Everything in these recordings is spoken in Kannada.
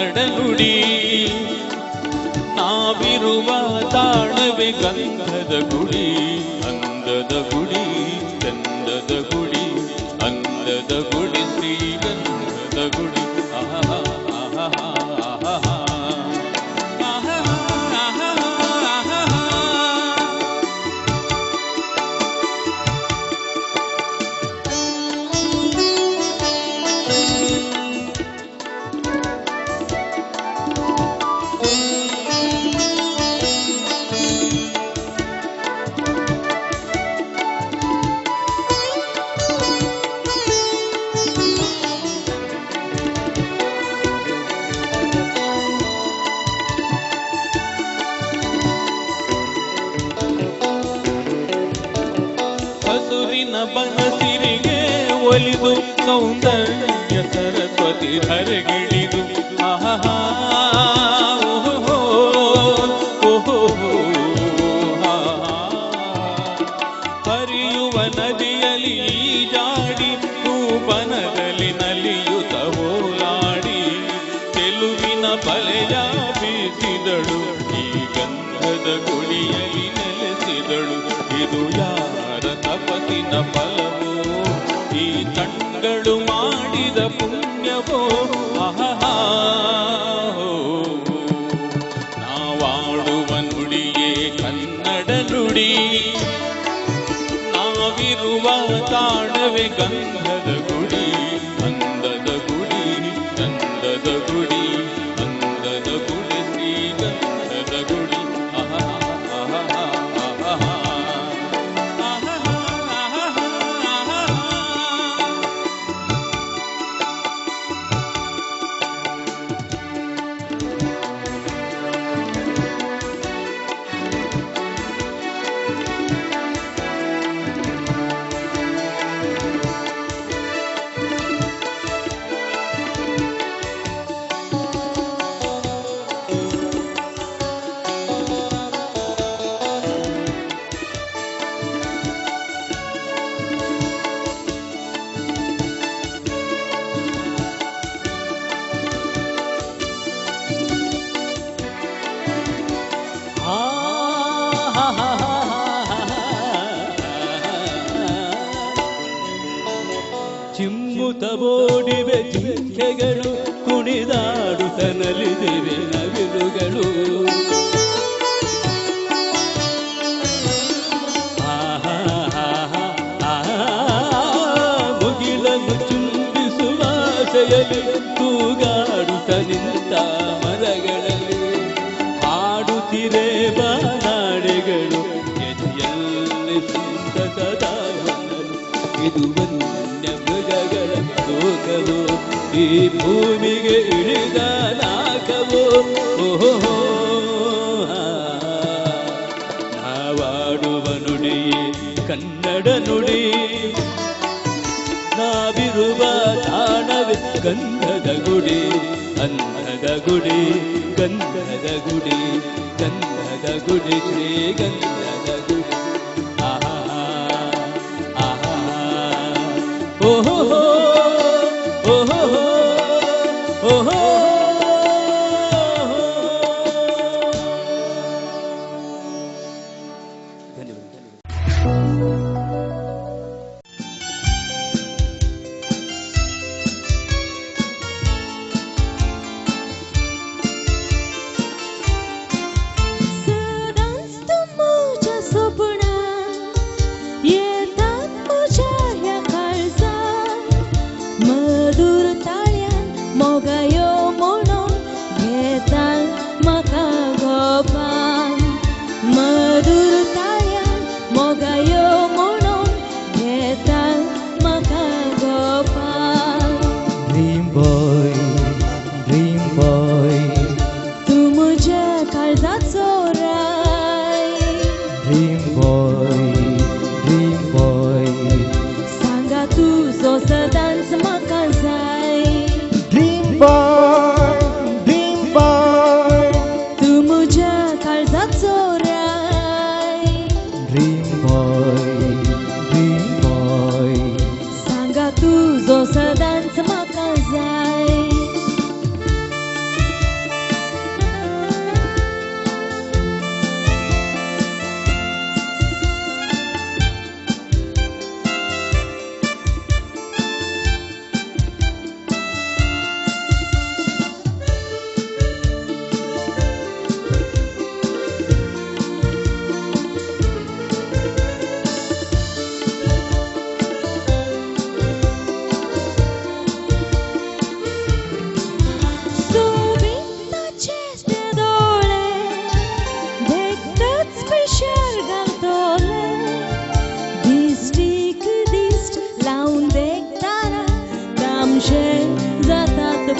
ಕನ್ನಡ ನುಡಿ. ನಾವಿರುವ ತಾಣವೇ ಗಂಧದ ಗುಡಿ, ಅಂದದ ಗುಡಿ, ಚಂದದ ಗುಡಿ, ಅಂದದ ಗುಡಿ, ಶ್ರೀಗಂಧದ ಗುಡಿ. ಆಹಾ ಆಹಾ ಆಹಾ ಬನಸಿರಿಗೆ ಒಲಿದು ಸೌಂದರ್ಯ ಸರಸ್ವತಿ ಧರೆಗಿಳಿದು. ಆಹಾ ಓಹೋ ಓಹೋ ಹರಿಯುವ ನದಿಯಲ್ಲಿ ಜಾಡಿ ಕೂಪನದಲ್ಲಿ ನಲಿಯುತ್ತ ಓಲಾಡಿ ಚೆಲುವಿನ ಬಲೆಯ ಬೀಸಿದಳು, ಈ ಗಂಧದ ಗುಡಿಯಲ್ಲಿ ನೆಲೆಸಿದಳು. ಇದು ಯಾರ ತಪಸ್ಸಿನ ಫಲವೋ, ಈ ತಂಗಳು ಮಾಡಿದ ಪುಣ್ಯವೋ. ಆಹಾ ನಾವಾಡುವ ನುಡಿಯೇ ಕನ್ನಡ ನುಡಿ, ನಾವಿರುವ ತಾಣವೇ ಗಂಧದ ಗುಡಿ, ಅಂದದ ಗುಡಿ, ಚಂದದ ಗುಡಿ, ಅಂದದ ಗುಡಿ, ಶ್ರೀಗಂಧದ ಗುಡಿ. ಆಹಾ ಆಹಾ ಆಹಾ ಚಿಮ್ಮುತ ಓಡಿವೆ ಜಿಂಕೆಗಳು, ಕುಣಿದಾಡುತ್ತ ನಲಿದಿವೆ ನವಿಲುಗಳು. ಮುಗಿಲನ್ನು ಚುಂಬಿಸುವ ಆಸೆಯಲ್ಲಿ ತೂಗಾಡುತ್ತ ನಿಂತ ಮರಗಳಲ್ಲಿ ಹಾಡುತ್ತಿರೆ ಬಾನಾಡೆಗಳು, ಎದೆಯಲ್ಲಿ ಸಂತಸದ ಹೊನ್ನಲು. ಇದು ಮೃಗಗಳ ಲೋಕವೋ, ಈ ಭೂಮಿಗೆ ಇಳಿದ ನಾಕವೋ. ಓಹೋ ನಾವಾಡುವ ನುಡಿಯೇ ಕನ್ನಡ ನುಡಿ, ನಾವಿರುವ ತಾಣವೇ ಗಂಧದ ಗುಡಿ, ಅಂಧದ ಗುಡಿ, ಗಂಧದ ಗುಡಿ, ಗಂಧದ ಗುಡಿ, ಶ್ರೀಗಂಧದ ಗುಡಿ. ಆಹಾ ಆಹಾ ಓಹೋ ಓಹೋ ಓಹೋ मधुर ताळ्यान मोगायो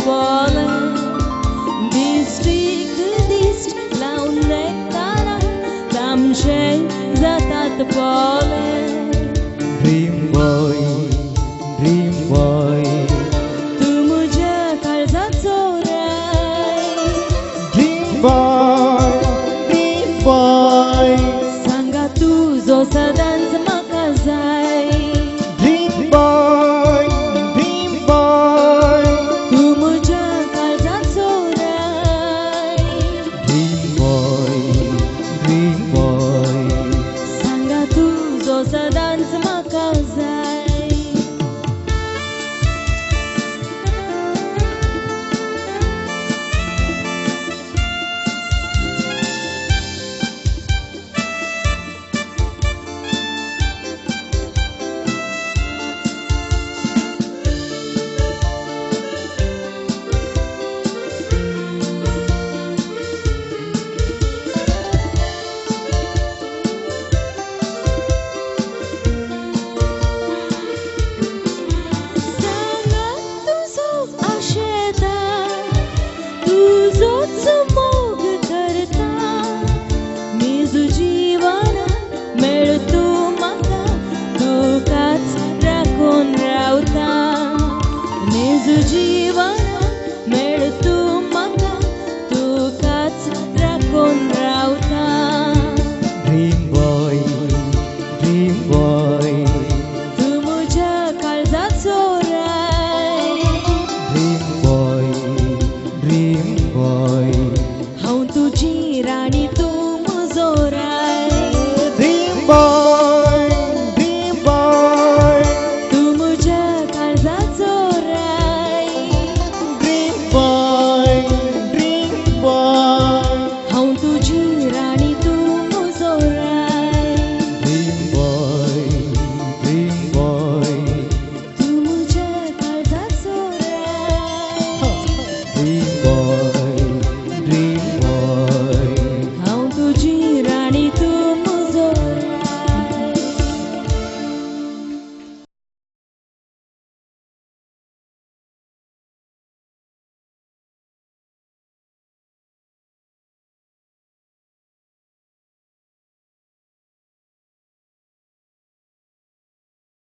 pole District la un nectara Tam shei zatat pole Dream boy